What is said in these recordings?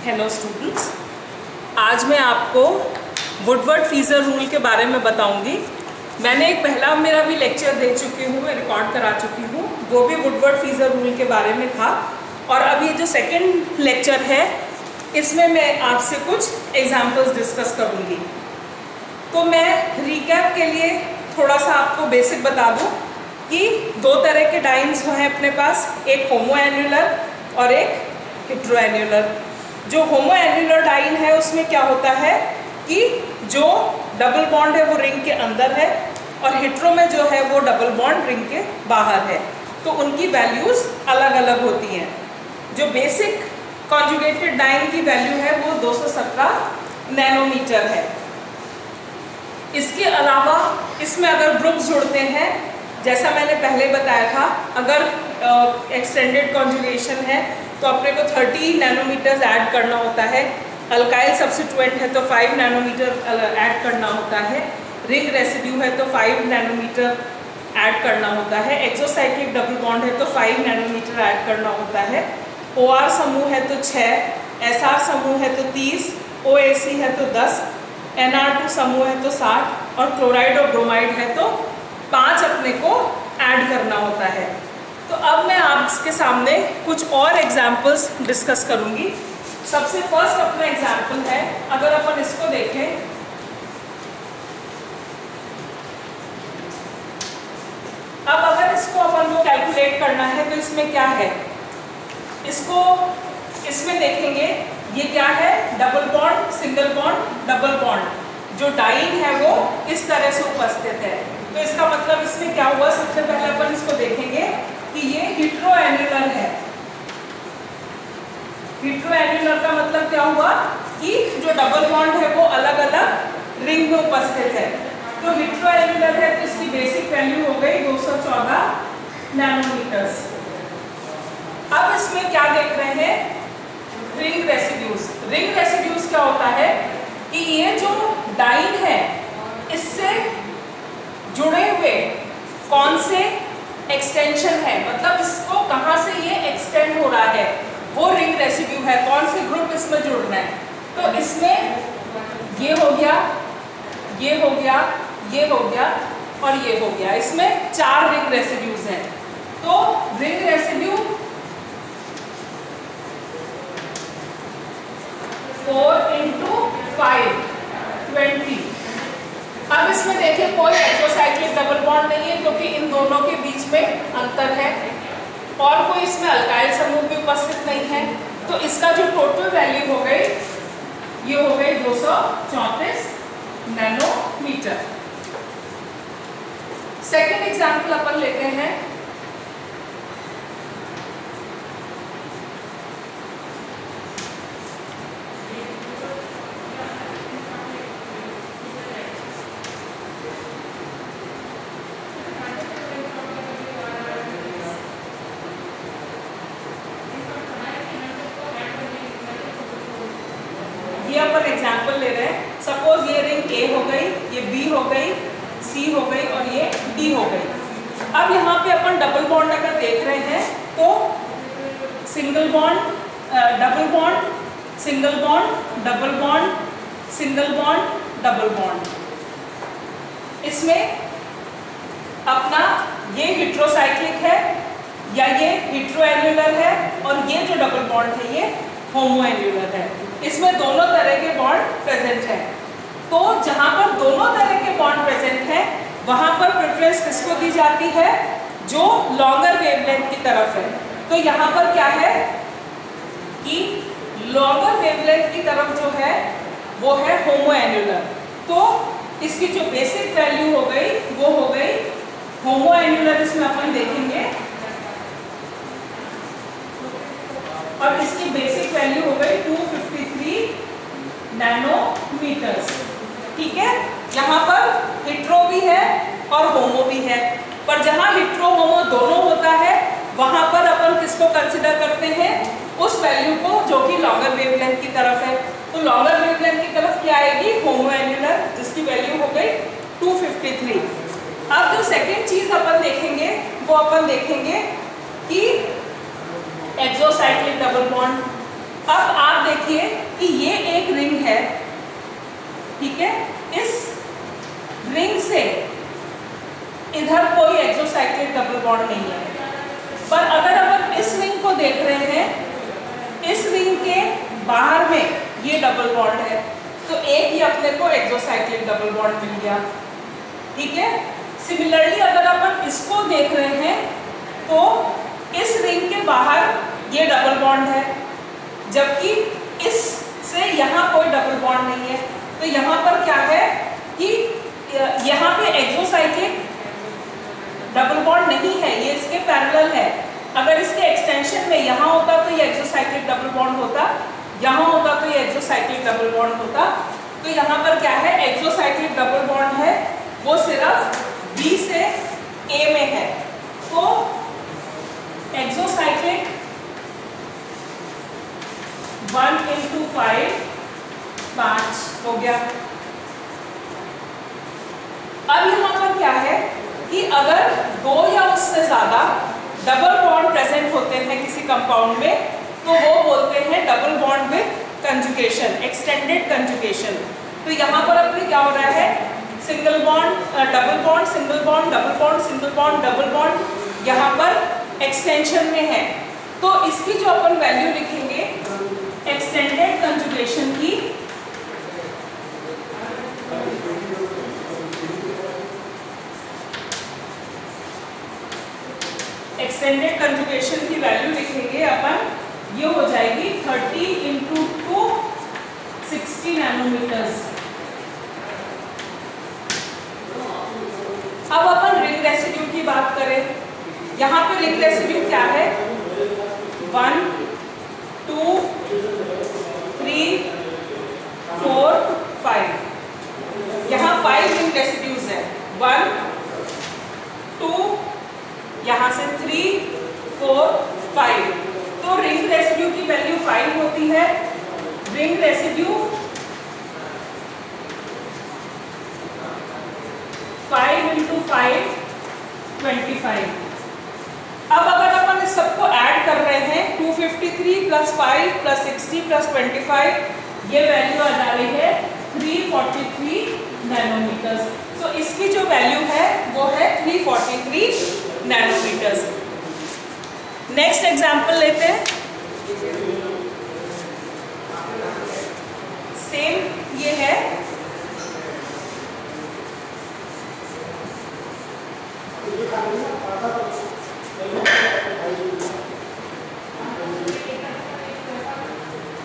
Hello students, आज मैं आपको वुडवर्ड-फीजर रूल के बारे में बताऊंगी। मैंने एक पहला मेरा भी लेक्चर दे चुकी हूँ, मैं रिकॉर्ड करा चुकी हूँ, वो भी वुडवर्ड-फीजर रूल के बारे में था। और अब ये जो सेकंड लेक्चर है इसमें मैं आपसे कुछ एग्जाम्पल्स डिस्कस करूँगी। तो मैं रिकैप के लिए थोड़ा सा आपको बेसिक बता दूँ कि दो तरह के डाइन्स हैं अपने पास, एक होमोएन्युलर और एक हेट्रोएन्युलर। जो होमोएन्युलर डाइन है उसमें क्या होता है कि जो डबल बॉन्ड है वो रिंग के अंदर है और हेट्रो में जो है वो डबल बॉन्ड रिंग के बाहर है, तो उनकी वैल्यूज़ अलग अलग होती हैं। जो बेसिक कॉन्जुगेटेड डाइन की वैल्यू है वो 217 नैनोमीटर है। इसके अलावा इसमें अगर ग्रुप्स जुड़ते हैं, जैसा मैंने पहले बताया था, अगर एक्सटेंडेड कॉन्जुगेशन है तो अपने को 30 नैनोमीटर्स ऐड करना होता है। अल्काइल सब्स्टिट्यूएंट है तो 5 नैनोमीटर ऐड करना होता है। रिंग रेसिड्यू है तो 5 नैनोमीटर ऐड करना होता है। एक्सोसाइक्लिक डबल बॉन्ड है तो 5 नैनोमीटर ऐड करना होता है। OR समूह है तो 6, SR समूह है तो 30, OAC है तो 10, NR2 समूह है तो 60 और क्लोराइड और ब्रोमाइड है तो 5 अपने को ऐड करना होता है। तो अब मैं आपके सामने कुछ और एग्जाम्पल्स डिस्कस करूंगी। सबसे फर्स्ट अपना एग्जाम्पल है, अगर अपन इसको देखें, अब अगर इसको अपन को कैलकुलेट करना है तो इसमें क्या है, इसमें देखेंगे ये क्या है, double bond, single bond, double bond. जो डाइन है वो इस तरह से उपस्थित है, तो इसका मतलब इसमें क्या हुआ, सबसे पहले अपन इसको देखेंगे कि ये हेट्रोएन्युलर है। हेट्रोएन्युलर का मतलब क्या हुआ कि जो डबल बॉन्ड है वो अलग अलग रिंग में उपस्थित है। तो हेट्रोएन्युलर है तो इसकी बेसिक वैल्यू हो गई 214 नैनोमीटर्स। अब इसमें क्या देख रहे हैं, रिंग रेसिड्यूज। रिंग रेसिड्यूज क्या होता है कि ये जो डाइन है इससे जुड़े हुए कौन से एक्सटेंशन है, मतलब इसको कहाँ से ये एक्सटेंड हो रहा है, वो रिंग रेसिड्यू है। कौन से ग्रुप इसमें जुड़ रहे हैं, तो इसमें ये हो गया, ये हो गया, ये हो गया और ये हो गया। इसमें 4 रिंग रेसिड्यूज हैं। तो रिंग रेसिड्यू 4 × 5 20। अब इसमें देखिए कोई एक्सोसाइक्लिक डबल बॉन्ड नहीं है क्योंकि इन दोनों के बीच में अंतर है, और कोई इसमें अल्काइल समूह भी उपस्थित नहीं है। तो इसका जो टोटल वैल्यू हो गई ये हो गई 234 नैनोमीटर। सेकेंड एग्जाम्पल अपन लेते हैं। ये अपन एग्जाम्पल ले रहे हैं, सपोज ये रिंग A हो गई, ये B हो गई, C हो गई और ये D हो गई। अब यहाँ पे अपन डबल बॉन्ड अगर देख रहे हैं तो single bond, double bond, single bond, double bond, single bond, double bond. इसमें अपना ये हेट्रोसाइक्लिक है या ये हेट्रोएन्युलर है और ये जो डबल बॉन्ड है ये होमोएन्युलर है। इसमें दोनों तरह के बॉन्ड प्रेजेंट हैं। तो जहां पर दोनों तरह के बॉन्ड प्रेजेंट हैं वहां पर प्रेफरेंस किसको दी जाती है, जो लॉन्गर वेवलेंथ की तरफ है। तो यहाँ पर क्या है कि लॉन्गर वेवलेंथ की तरफ जो है वो है होमोएन्युलर। तो इसकी जो बेसिक वैल्यू हो गई वो हो गई होमोएन्युलर, इसमें अपन देखेंगे, और इसकी बेसिक वैल्यू हो गई 253 नैनोमीटर्स। ठीक है, यहाँ पर हेट्रो भी है और होमो भी है, पर जहाँ हेट्रो होमो दोनों होता है वहाँ पर अपन किसको कंसिडर करते हैं, उस वैल्यू को जो कि लॉन्गर वेवलेंथ की तरफ है। तो लॉन्गर वेवलेंथ की तरफ क्या आएगी, होमोएन्युलर, जिसकी वैल्यू हो गई 253। अब जो सेकेंड चीज अपन देखेंगे वो अपन देखेंगे कि एक्सोसाइक्लिक डबल बॉन्ड। अब आप देखिए ठीक है, इस रिंग से इधर कोई एक्सोसाइक्लिक डबल बॉन्ड नहीं है। पर अगर अपन इस रिंग को देख रहे हैं, इस रिंग के बाहर में ये डबल बॉन्ड है, तो एक ही अपने को एक्सोसाइक्लिक डबल बॉन्ड मिल गया। ठीक है, सिमिलरली अगर अपन इसको देख रहे हैं तो इस रिंग के बाहर ये डबल बॉन्ड है, जबकि इससे यहाँ कोई डबल बॉन्ड नहीं है। तो यहाँ पर क्या है कि यहाँ पे एक्सोसाइक्लिक डबल बॉन्ड नहीं है, ये इसके पैरेलल है। अगर इसके एक्सटेंशन में यहाँ होता तो ये एक्सोसाइक्लिक डबल बॉन्ड होता, यहाँ होता तो ये एक्सोसाइक्लिक डबल बॉन्ड होता। तो यहाँ पर क्या है, एक्सोसाइक्लिक डबल बॉन्ड है, वो सिर्फ B से A में है। तो एक्सोसाइक्लिक 1 × 5 5 हो गया। अब यहाँ पर क्या है कि अगर दो या उससे ज्यादा डबल बॉन्ड प्रेजेंट होते हैं किसी कंपाउंड में, तो वो बोलते हैं double bond with conjugation, extended conjugation. तो यहाँ पर अपने क्या हो रहा है, single bond, double bond, single bond, double bond, single bond, double bond, यहाँ पर एक्सटेंशन में है। तो इसकी जो अपन वैल्यू लिखेंगे एक्सटेंडेड कंजुगेशन की, एक्सटेंडेड कंजुगेशन की वैल्यू लिखेंगे अपन, ये हो जाएगी 30 × 2 60 नैनोमीटर्स। अब अपन रिंग रेसिड्यू की बात करें, यहाँ पे रिंग रेसिड्यू क्या है, 1 2 3 4 5। यहाँ 5 रिंग रेसिड्यूज है, 1 2, यहाँ से 3 4 5। तो रिंग रेसिड्यू की वैल्यू 5 होती है। Ring residue 5 × 5 25। अब अगर अपन इस सबको ऐड कर रहे हैं, 253 + 5 + 60 + 25, ये वैल्यू आ जा रही है 343 नैनोमीटर्स। तो इसकी जो वैल्यू है वो है 343 नैनोमीटर्स। नेक्स्ट एग्जांपल लेते हैं, सेम ये है,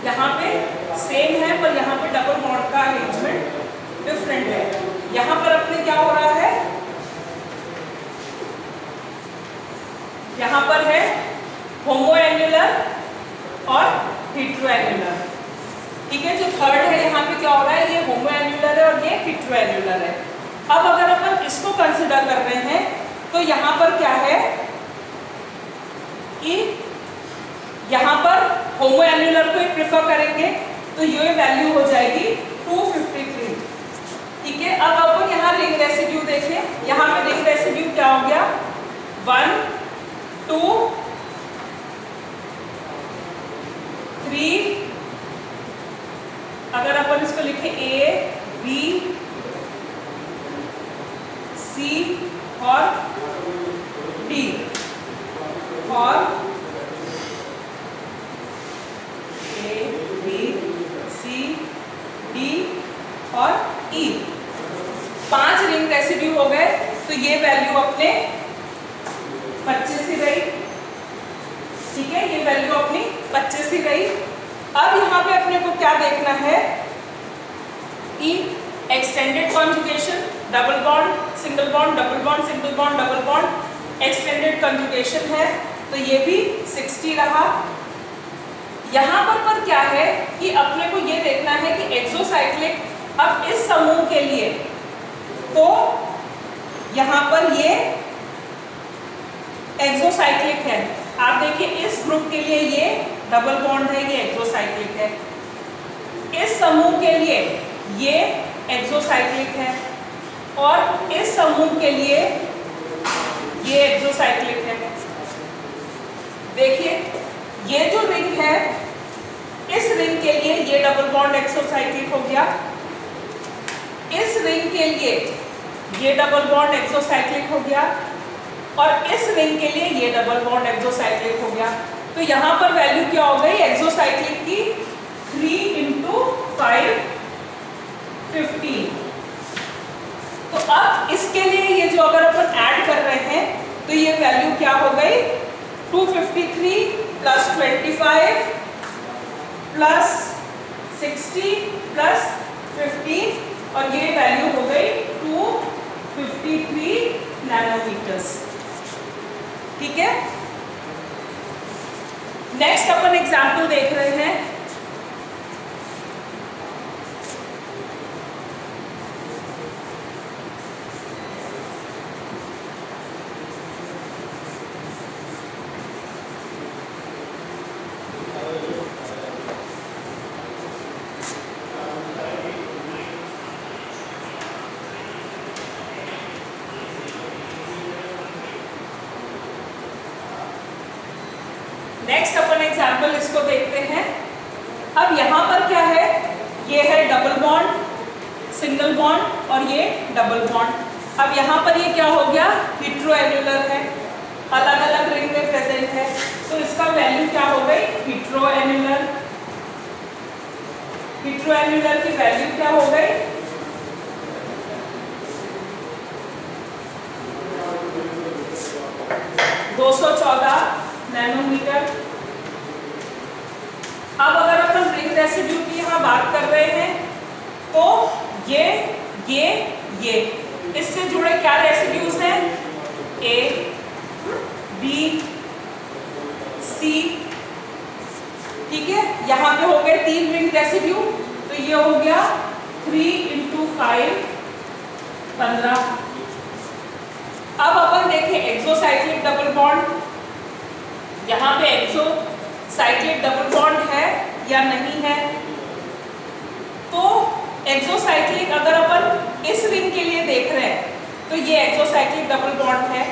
यहाँ पे सेम है पर यहाँ पे डबल बॉन्ड का अरेंजमेंट डिफरेंट है। यहाँ पर अपने क्या हो रहा है, यहाँ पर है होमोएन्युलर और हेटेरोएन्युलर। ठीक है, जो थर्ड है यहाँ पे क्या हो रहा है, ये होमोएन्युलर है और ये हेटेरोएन्युलर है। अब अगर अपन इसको कंसिडर कर रहे हैं तो यहाँ पर क्या है कि यहाँ पर होमोएन्युलर को प्रेफर करेंगे, तो ये वैल्यू हो जाएगी 253। ठीक है, अब अपन यहाँ रिंग रेसिड्यू देखें, यहाँ पे रिंग रेसिड्यू क्या हो गया, 1 2 3। अगर अपन इसको लिखें A B C और D और A B C D और E, 5 रिंग रेसिड्यू हो गए। तो ये वैल्यू अपने 25 ही रही। ठीक है, ये वैल्यू अपनी 25 ही रही। अब यहाँ पे अपने को क्या देखना है कि extended conjugation, double bond, single bond, double bond, single bond, double bond, extended conjugation है, तो ये भी 60 रहा। यहाँ पर क्या है कि अपने को ये देखना है कि एक्सोसाइक्लिक अब इस समूह के लिए, तो यहाँ पर ये एक्सोसाइक्लिक है। आप देखिए इस ग्रुप के लिए ये डबल बॉन्ड है, ये एक्सोसाइक्लिक है। इस समूह के लिए ये एक्सोसाइक्लिक है और इस समूह के लिए ये एक्सोसाइक्लिक है। देखिए ये जो रिंग है, इस रिंग के लिए ये डबल बॉन्ड एक्सोसाइक्लिक हो गया, इस रिंग के लिए ये डबल बॉन्ड एक्सोसाइक्लिक हो गया और इस रिंग के लिए ये डबल बॉन्ड एक्सोसाइक्लिक हो गया। तो यहाँ पर वैल्यू क्या हो गई एक्सोसाइक्लिक की 3 × 5 15। तो अब इसके लिए ये जो अगर अपन ऐड कर रहे हैं तो ये वैल्यू क्या हो गई 253 + 25 + 60 + 15 और ये वैल्यू हो गई 253 नैनोमीटर्स। ठीक है, नेक्स्ट अपन एग्जाम्पल देख रहे हैं। नेक्स्ट अपन एग्जाम्पल इसको देखते हैं। अब यहाँ पर क्या है, ये है डबल बॉन्ड, सिंगल बॉन्ड और ये डबल बॉन्ड। अब यहाँ पर ये क्या हो गया हेटेरोएन्युलर है, अलग अलग रिंग में प्रेजेंट है, तो इसका वैल्यू क्या हो गई हेटेरोएन्युलर। हेटेरोएन्युलर की वैल्यू क्या हो गई 214 नैनोमीटर। अब अगर अपन रिंग रेसिड्यू की यहाँ बात कर रहे हैं तो ये इससे जुड़े क्या रेसिड्यूज हैं A, B, C। ठीक है, यहाँ पे हो गए 3 रिंग रेसिड्यू, तो ये हो गया 3 × 5 15। अब अपन देखें एक्सोसाइक्लिक डबल बॉन्ड, यहाँ पे एक्सोसाइक्लिक डबल बॉन्ड है या नहीं है। तो एक्सोसाइक्लिक अगर अपन इस रिंग के लिए देख रहे हैं तो ये एक्सोसाइक्लिक डबल बॉन्ड है,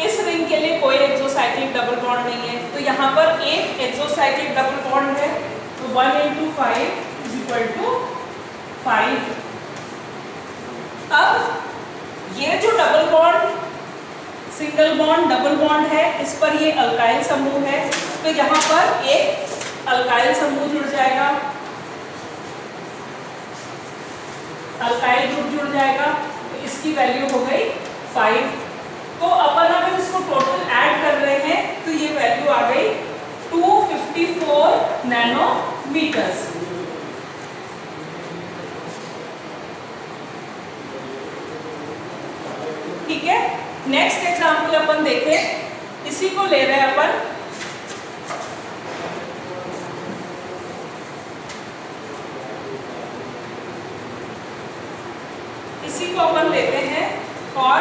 इस रिंग के लिए कोई एक्सोसाइक्लिक डबल बॉन्ड नहीं है, तो यहाँ पर एक एक्सोसाइक्लिक डबल बॉन्ड है, तो 1 × 5 = 5। अब ये जो double bond single bond double bond है, इस पर ये अल्काइल समूह है, तो यहाँ पर एक अल्काइल समूह जुड़ जाएगा, अल्काइल ग्रुप जुड़ जाएगा, तो इसकी वैल्यू हो गई 5। तो अपन अगर इसको टोटल ऐड कर रहे हैं तो ये वैल्यू आ गई 254 नैनोमीटर्स। ठीक है, नेक्स्ट एग्जाम्पल अपन देखें, इसी को ले रहे हैं अपन इसी को अपन लेते हैं और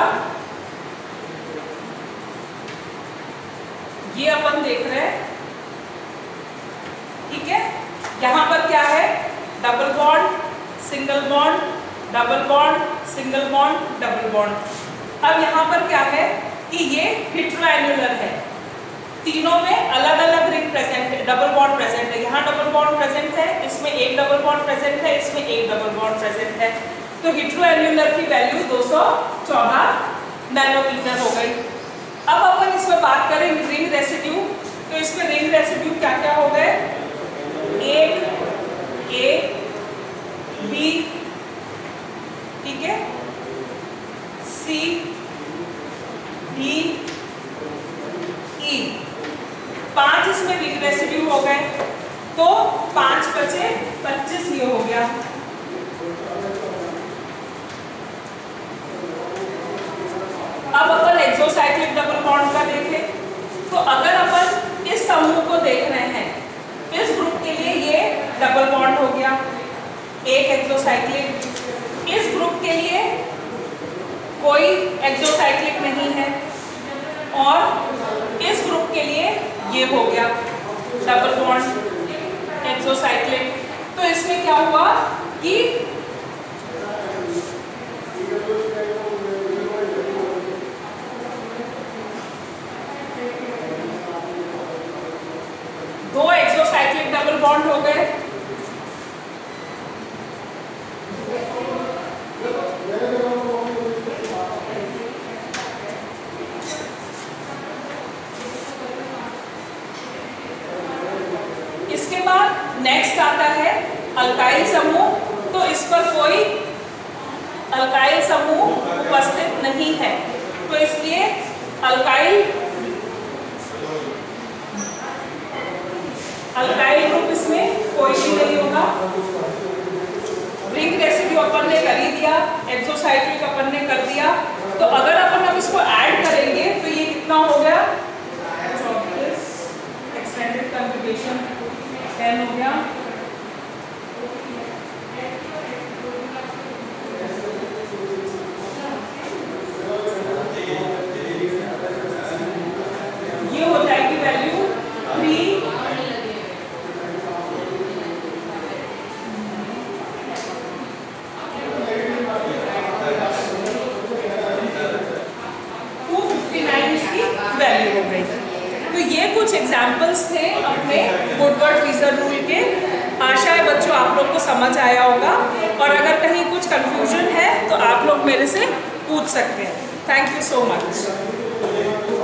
ये अपन देख रहे हैं। ठीक है, यहाँ पर क्या है double bond single bond double bond single bond double bond. अब यहाँ पर क्या है कि ये हेटेरोएन्युलर है, तीनों में अलग अलग रिंग प्रेजेंट है, डबल बॉन्ड प्रेजेंट है, यहाँ डबल बॉन्ड प्रेजेंट है, इसमें एक डबल बॉन्ड प्रेजेंट है, इसमें एक डबल बॉन्ड प्रेजेंट है, तो हेटेरोएन्युलर की वैल्यू 214 नैनोमीटर हो गई। अब अपन इसमें बात करें रिंग रेसिड्यू, तो इसमें रिंग रेसिड्यू क्या क्या हो गए, एक A, B, ठीक है, C, D, E, 5 इसमें रिंग रेसिड्यू हो गए, तो 5 बचे 25 ये हो गया। अब अपन एक्सोसाइक्लिक डबल बॉन्ड का देखें, तो अगर अपन इस समूह को देख रहे हैं, इस ग्रुप के लिए ये डबल बॉन्ड हो गया, एक एक्सोसाइक्लिक, इस ग्रुप के लिए कोई एक्सोसाइक्लिक नहीं है, और इस ग्रुप के लिए ये हो गया डबल बॉन्ड एक्सोसाइक्लिक। तो इसमें क्या हुआ कि दो एक्सोसाइक्लिक डबल बॉन्ड हो गए, नेक्स्ट आता है अल्काइल समूह। तो इस पर कोई अल्काइल समूह उपस्थित नहीं है, तो इसलिए अल्काइल ग्रुप इसमें कोई भी नहीं होगा। रिंग रेसिड्यू अपन ने कर ही दिया, एक्सोसाइक्लिक अपन ने कर दिया। तो अगर अपन अब इसको ऐड करेंगे तो ये कितना हो गया, 24 एक्सटेंडेड कॉन्जुगेशन 10 हो गया। ये हो जाएगी वैल्यू 3 वैल्यू हो गई। तो ये कुछ एग्जाम्पल्स थे अपने वुडवर्ड-फीजर रूल के। आशा है बच्चों आप लोग को समझ आया होगा, और अगर कहीं कुछ कंफ्यूजन है तो आप लोग मेरे से पूछ सकते हैं। Thank you so much.